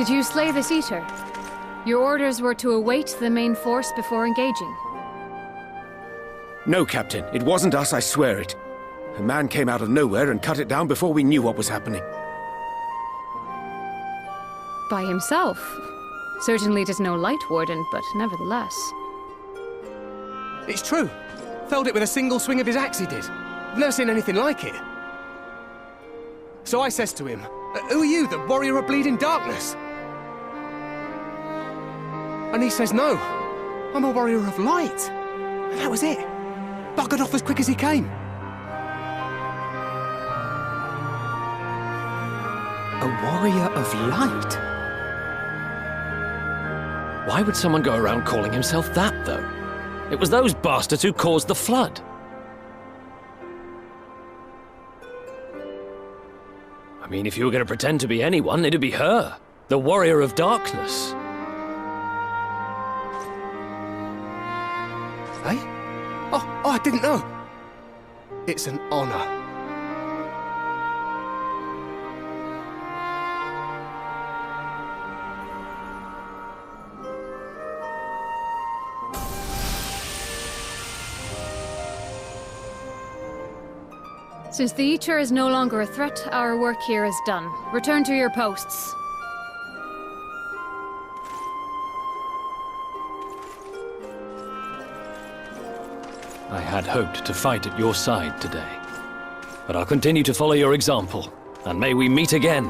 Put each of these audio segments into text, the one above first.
Did you slay this eater? Your orders were to await the main force before engaging. No, Captain. It wasn't us, I swear it. A man came out of nowhere and cut it down before we knew what was happening. By himself? Certainly it is no light warden, but nevertheless. It's true. Felled it with a single swing of his axe, he did. I've never seen anything like it. So I says to him, "Who are you, the warrior of bleeding darkness?" And he says, "No, I'm a warrior of light." And that was it. Buggered off as quick as he came. A warrior of light? Why would someone go around calling himself that, though? It was those bastards who caused the flood. I mean, if you were going to pretend to be anyone, it'd be her. The warrior of darkness. Hey? Oh, I didn't know. It's an honor. Since the Eater is no longer a threat, our work here is done. Return to your posts. I had hoped to fight at your side today. But I'll continue to follow your example, and may we meet again.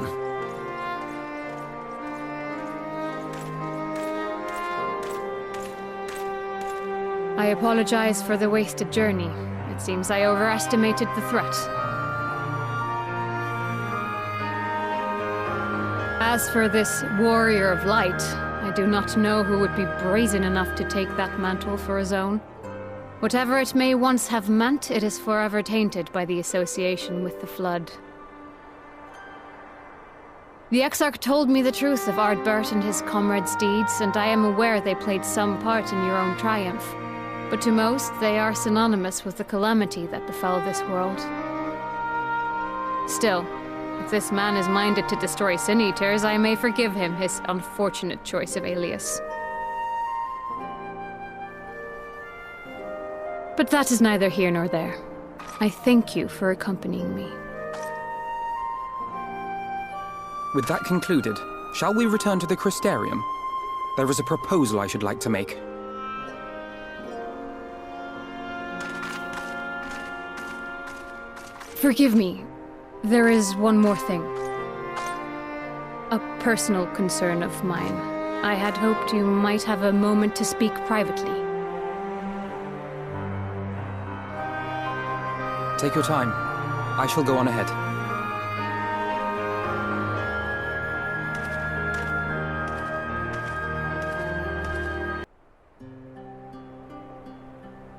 I apologize for the wasted journey. It seems I overestimated the threat. As for this warrior of light, I do not know who would be brazen enough to take that mantle for his own. Whatever it may once have meant, it is forever tainted by the association with the Flood. The Exarch told me the truth of Ardbert and his comrades' deeds, and I am aware they played some part in your own triumph. But to most, they are synonymous with the calamity that befell this world. Still, if this man is minded to destroy Sin Eaters, I may forgive him his unfortunate choice of alias. But that is neither here nor there. I thank you for accompanying me. With that concluded, shall we return to the Crystarium? There is a proposal I should like to make. Forgive me. There is one more thing. A personal concern of mine. I had hoped you might have a moment to speak privately. Take your time. I shall go on ahead.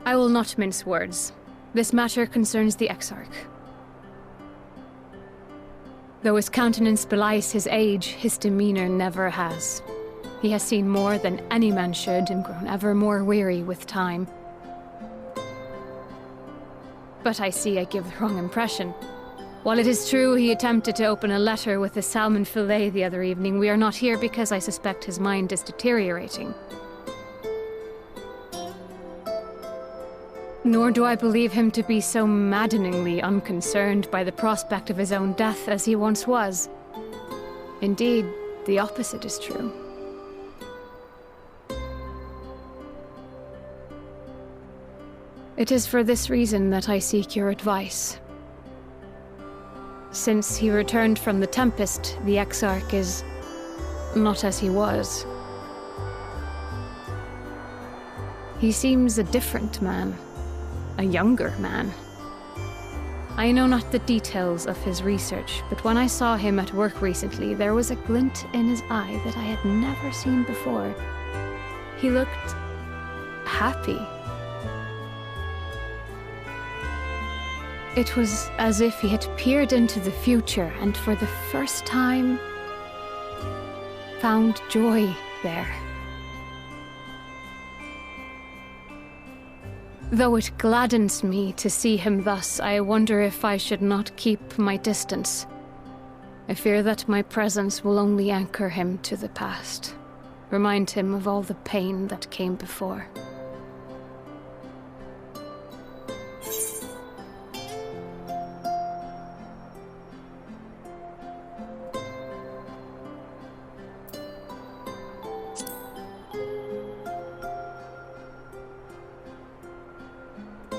I will not mince words. This matter concerns the Exarch. Though his countenance belies his age, his demeanor never has. He has seen more than any man should and grown ever more weary with time. But I see I give the wrong impression. While it is true he attempted to open a letter with a salmon fillet the other evening, we are not here because I suspect his mind is deteriorating. Nor do I believe him to be so maddeningly unconcerned by the prospect of his own death as he once was. Indeed, the opposite is true. It is for this reason that I seek your advice. Since he returned from the Tempest, the Exarch is not as he was. He seems a different man. A younger man. I know not the details of his research, but when I saw him at work recently, there was a glint in his eye that I had never seen before. He looked happy. It was as if he had peered into the future and for the first time found joy there. Though it gladdens me to see him thus, I wonder if I should not keep my distance. I fear that my presence will only anchor him to the past, remind him of all the pain that came before.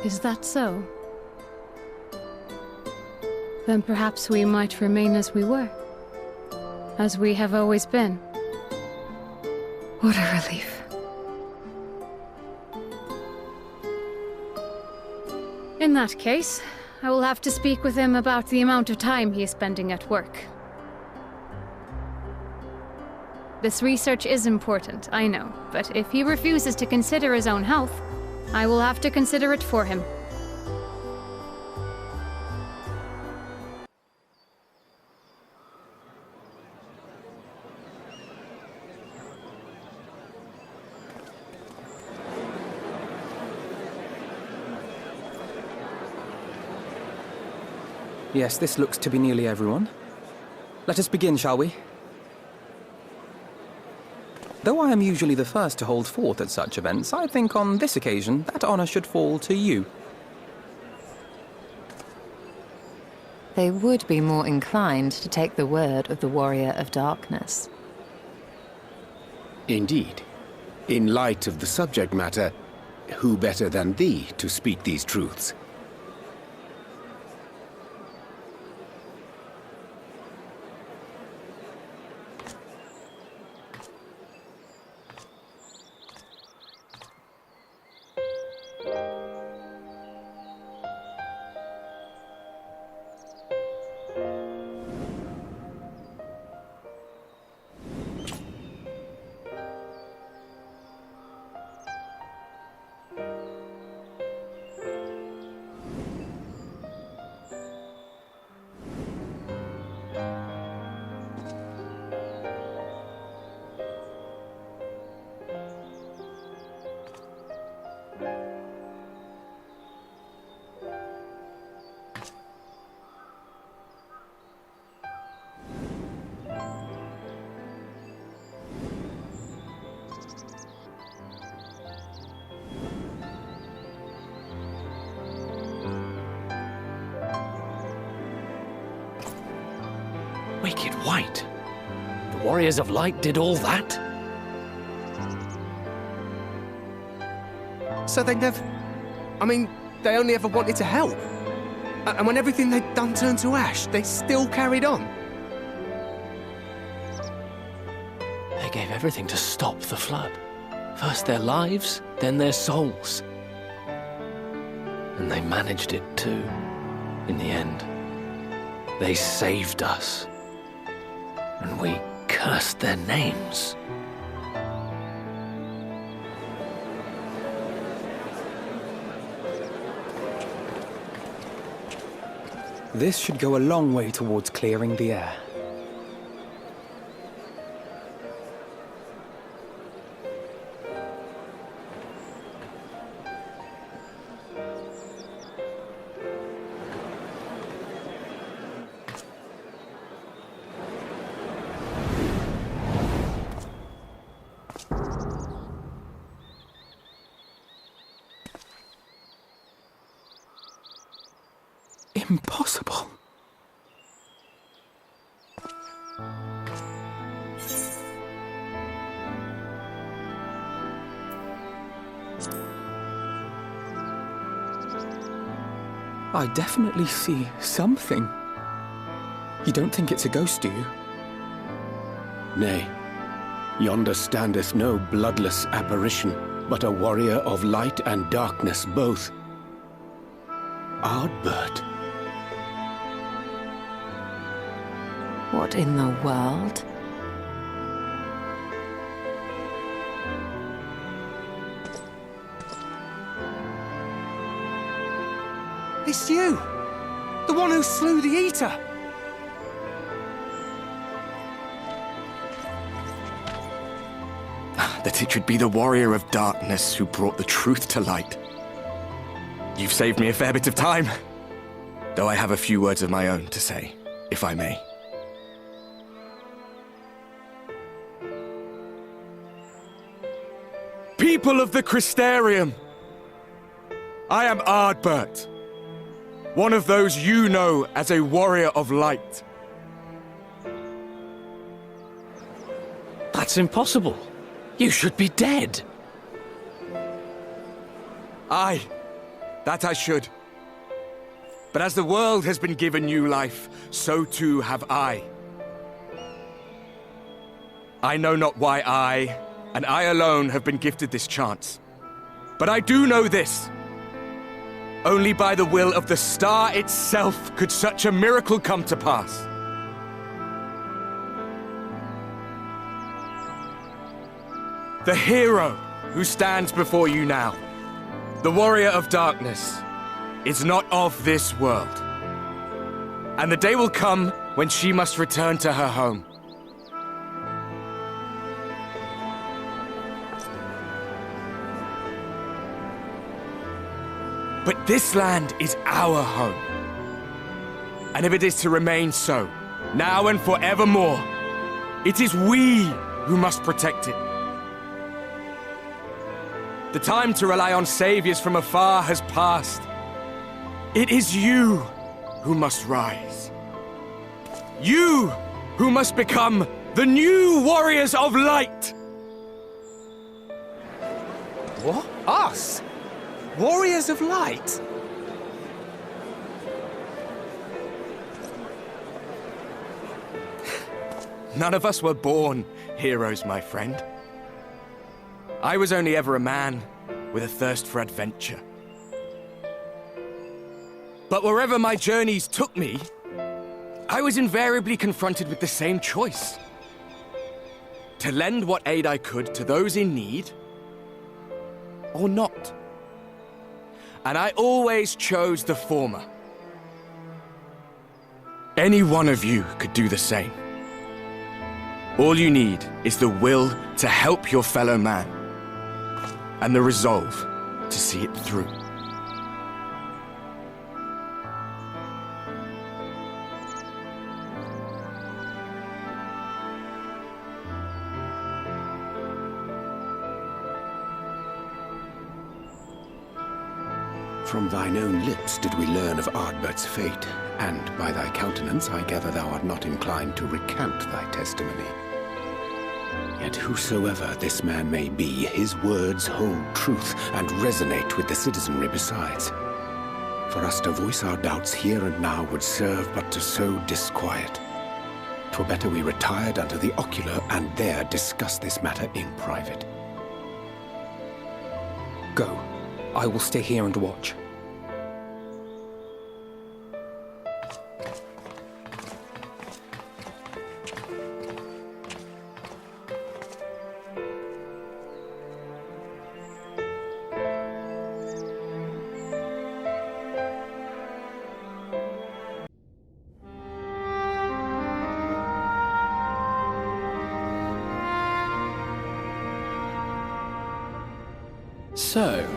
Is that so? Then perhaps we might remain as we were. As we have always been. What a relief. In that case, I will have to speak with him about the amount of time he is spending at work. This research is important, I know, but if he refuses to consider his own health, I will have to consider it for him. Yes, this looks to be nearly everyone. Let us begin, shall we? Though I am usually the first to hold forth at such events, I think on this occasion that honor should fall to you. They would be more inclined to take the word of the Warrior of Darkness. Indeed. In light of the subject matter, who better than thee to speak these truths? Wicked White? The Warriors of Light did all that? So they never... I mean, they only ever wanted to help. And when everything they'd done turned to ash, they still carried on. They gave everything to stop the flood. First their lives, then their souls. And they managed it too, in the end. They saved us. And we cursed their names. This should go a long way towards clearing the air. Impossible. I definitely see something. You don't think it's a ghost, do you? Nay. Yonder standeth no bloodless apparition, but a warrior of light and darkness both. Ardbert. What in the world? It's you! The one who slew the Eater! That it should be the Warrior of Darkness who brought the truth to light. You've saved me a fair bit of time. Though I have a few words of my own to say, if I may. People of the Crystarium! I am Ardbert, one of those you know as a warrior of light. That's impossible. You should be dead. Aye, that I should. But as the world has been given new life, so too have I. I know not why I, and I alone, have been gifted this chance. But I do know this. Only by the will of the star itself could such a miracle come to pass. The hero who stands before you now, the warrior of darkness, is not of this world. And the day will come when she must return to her home. But this land is our home. And if it is to remain so, now and forevermore, it is we who must protect it. The time to rely on saviors from afar has passed. It is you who must rise. You who must become the new warriors of light! What? Us? Warriors of Light? None of us were born heroes, my friend. I was only ever a man with a thirst for adventure. But wherever my journeys took me, I was invariably confronted with the same choice. To lend what aid I could to those in need, or not. And I always chose the former. Any one of you could do the same. All you need is the will to help your fellow man, and the resolve to see it through. From thine own lips did we learn of Ardbert's fate, and by thy countenance I gather thou art not inclined to recant thy testimony. Yet whosoever this man may be, his words hold truth and resonate with the citizenry besides. For us to voice our doubts here and now would serve but to sow disquiet. 'Twere better we retired under the ocular and there discuss this matter in private. Go. I will stay here and watch. So,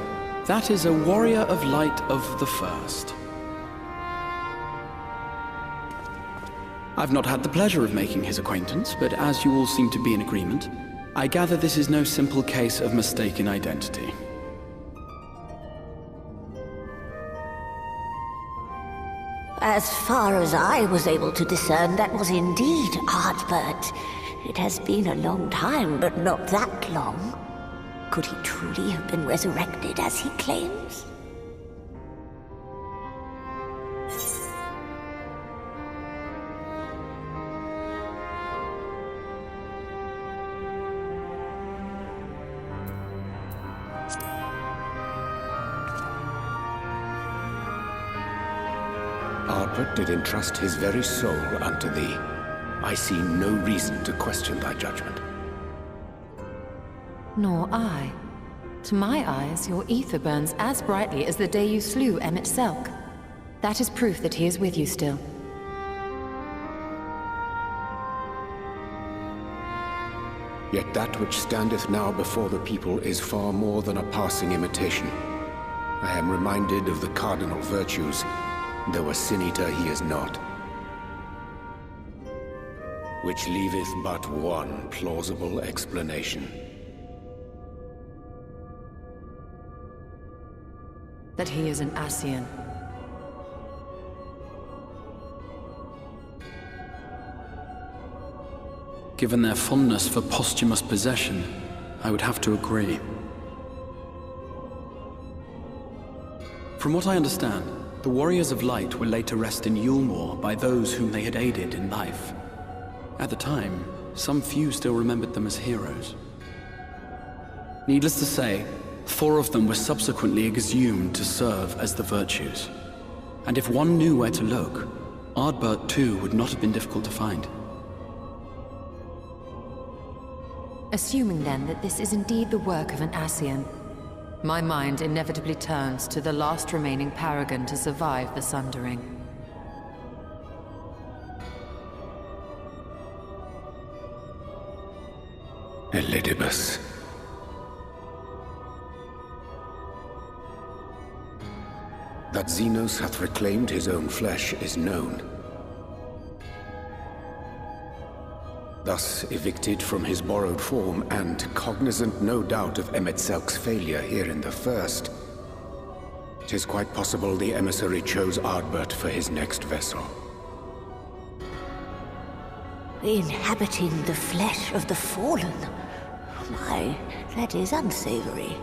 that is a warrior of light of the first. I've not had the pleasure of making his acquaintance, but as you all seem to be in agreement, I gather this is no simple case of mistaken identity. As far as I was able to discern, that was indeed Ardbert. It has been a long time, but not that long. Could he truly have been resurrected as he claims? Ardbert did entrust his very soul unto thee. I see no reason to question thy judgment. Nor I. To my eyes, your ether burns as brightly as the day you slew Emmett Selk. That is proof that he is with you still. Yet that which standeth now before the people is far more than a passing imitation. I am reminded of the cardinal virtues, though a sin-eater he is not. Which leaveth but one plausible explanation. That he is an Ascian. Given their fondness for posthumous possession, I would have to agree. From what I understand, the Warriors of Light were laid to rest in Yulmore by those whom they had aided in life. At the time, some few still remembered them as heroes. Needless to say, 4 of them were subsequently exhumed to serve as the Virtues. And if one knew where to look, Ardbert too would not have been difficult to find. Assuming then that this is indeed the work of an Ascian, my mind inevitably turns to the last remaining paragon to survive the Sundering. Elidibus. That Xenos hath reclaimed his own flesh is known. Thus evicted from his borrowed form, and cognizant no doubt of Emet-Selk's failure here in the First, 'tis quite possible the emissary chose Ardbert for his next vessel. Inhabiting the flesh of the fallen? My, that is unsavory.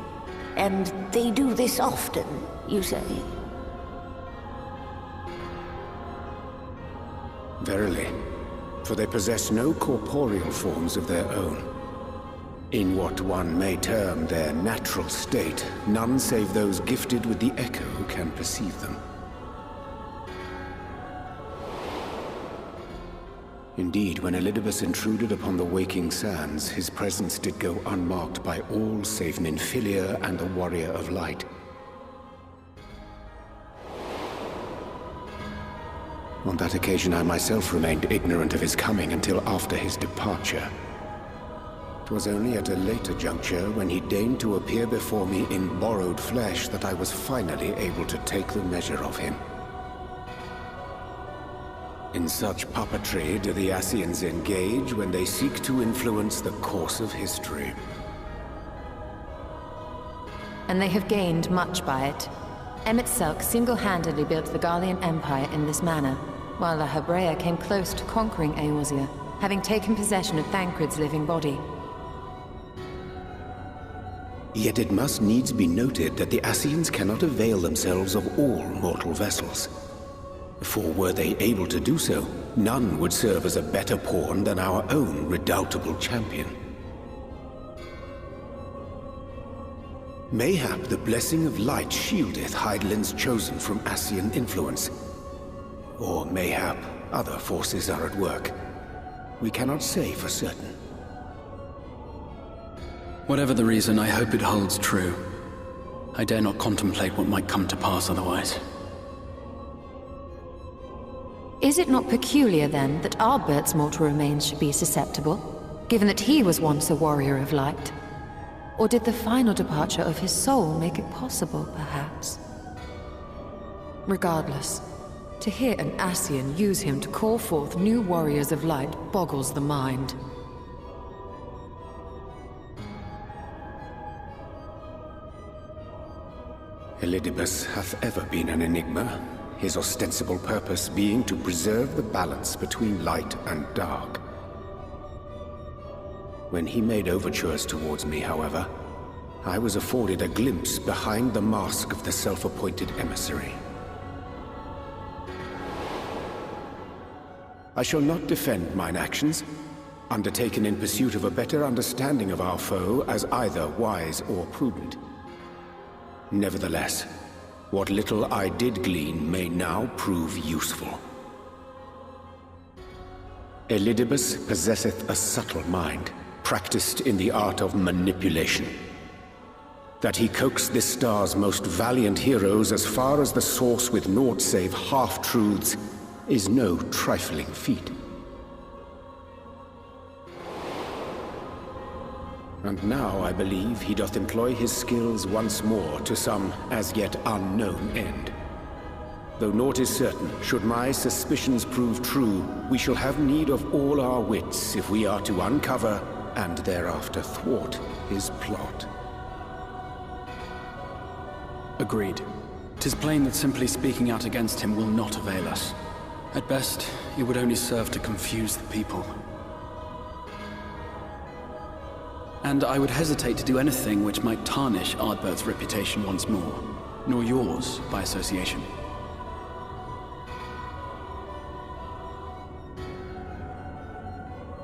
And they do this often, you say? Verily. For they possess no corporeal forms of their own. In what one may term their natural state, none save those gifted with the echo can perceive them. Indeed, when Elidibus intruded upon the waking sands, his presence did go unmarked by all save Ninfilia and the Warrior of Light. On that occasion, I myself remained ignorant of his coming until after his departure. 'Twas only at a later juncture, when he deigned to appear before me in borrowed flesh, that I was finally able to take the measure of him. In such puppetry do the Ascians engage when they seek to influence the course of history. And they have gained much by it. Emet-Selk single-handedly built the Garlean Empire in this manner, while the Hebrea came close to conquering Eorzea, having taken possession of Thancred's living body. Yet it must needs be noted that the Ascians cannot avail themselves of all mortal vessels. For were they able to do so, none would serve as a better pawn than our own redoubtable champion. Mayhap the blessing of light shieldeth Hydaelyn's chosen from Ascian influence. Or mayhap other forces are at work. We cannot say for certain. Whatever the reason, I hope it holds true. I dare not contemplate what might come to pass otherwise. Is it not peculiar, then, that Ardbert's mortal remains should be susceptible, given that he was once a warrior of light? Or did the final departure of his soul make it possible, perhaps? Regardless, to hear an Ascian use him to call forth new warriors of light boggles the mind. Elidibus hath ever been an enigma, his ostensible purpose being to preserve the balance between light and dark. When he made overtures towards me, however, I was afforded a glimpse behind the mask of the self-appointed emissary. I shall not defend mine actions, undertaken in pursuit of a better understanding of our foe as either wise or prudent. Nevertheless, what little I did glean may now prove useful. Elidibus possesseth a subtle mind, practiced in the art of manipulation. That he coaxed this star's most valiant heroes as far as the source with naught save half-truths is no trifling feat. And now I believe he doth employ his skills once more to some as yet unknown end. Though naught is certain, should my suspicions prove true, we shall have need of all our wits if we are to uncover and thereafter thwart his plot. Agreed. 'Tis plain that simply speaking out against him will not avail us. At best, it would only serve to confuse the people. And I would hesitate to do anything which might tarnish Ardbert's reputation once more, nor yours by association.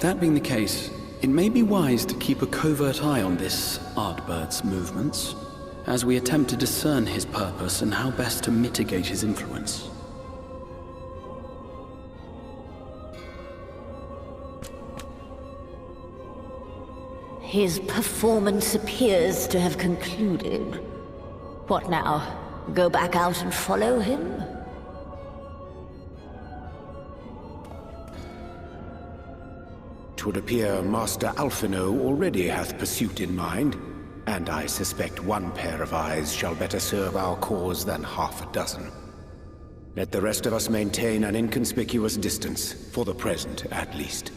That being the case, it may be wise to keep a covert eye on this Ardbert's movements, as we attempt to discern his purpose and how best to mitigate his influence. His performance appears to have concluded. What now? Go back out and follow him? Twould appear Master Alphino already hath pursuit in mind, and I suspect one pair of eyes shall better serve our cause than half a dozen. Let the rest of us maintain an inconspicuous distance, for the present at least.